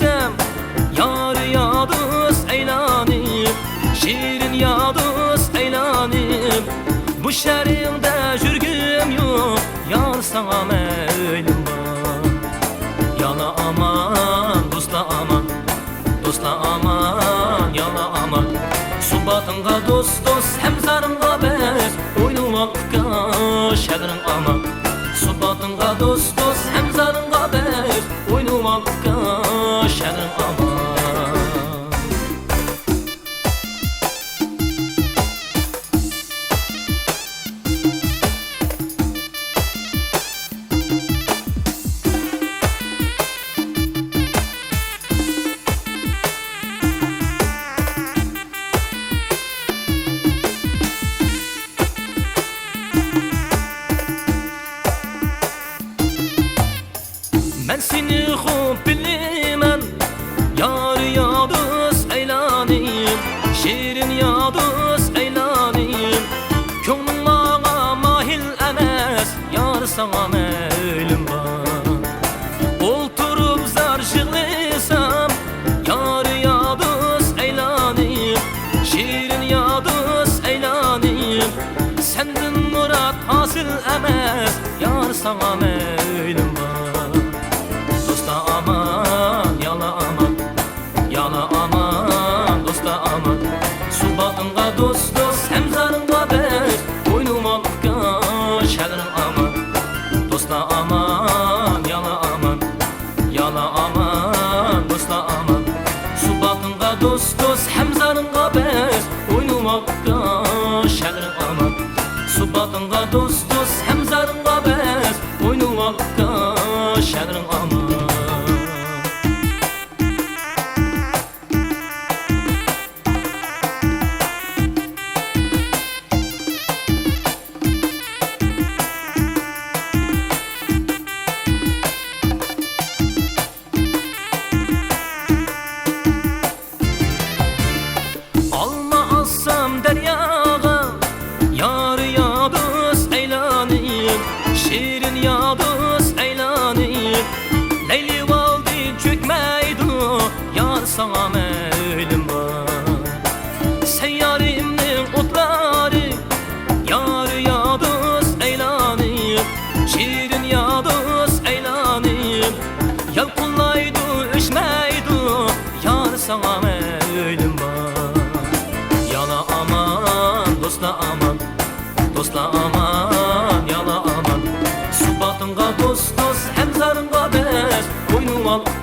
desem yar yadız eylanip, şirin yadız eylanip. Bu şehrinde jürgüm yok, yar sana meylim var. Yana aman, dosta aman, dosta aman, yana aman. Subatınga dost dost, hem zarınga bez, oynumakka şehrin aman. Subatınga dost dost, hem zarınga bez, oynumakka şehrin aman. Ben seni hop bilemem, yar yadız eylanayım, şirin yadız eylanayım. Könlüm bana mahil emes, yar sana meylim var. Oturup zar şıglisam, yar yadız eylanayım, şirin yadız eylanayım. Senden murat hasıl emes, yar sana meylim var. Aman, yana aman, yana aman, dosta aman. Subatınga dost dost, hem zarınga bez, oynumakka şehrin aman. Dosta aman, yana aman, yana aman, dosta aman. Subatınga dost dost, hem zarınga bez, oynumakka şehrin aman. Subatınga dost dost, hem zarınga bez, oynumakka şehrin aman. Deryaga yar yadız eylanayım, şirin yadız eylanayım. Leyli valdi çökmeydi, yar sana meylim var. Seyyarimnin otları, yar yadız eylanayım, şirin yadız eylanayım. Yalkullaydı üşmeydi, yar sana meylim var. Dosta aman, dosta aman, yana aman. Subatınga dost dost, hem zarınga bez, oynumakka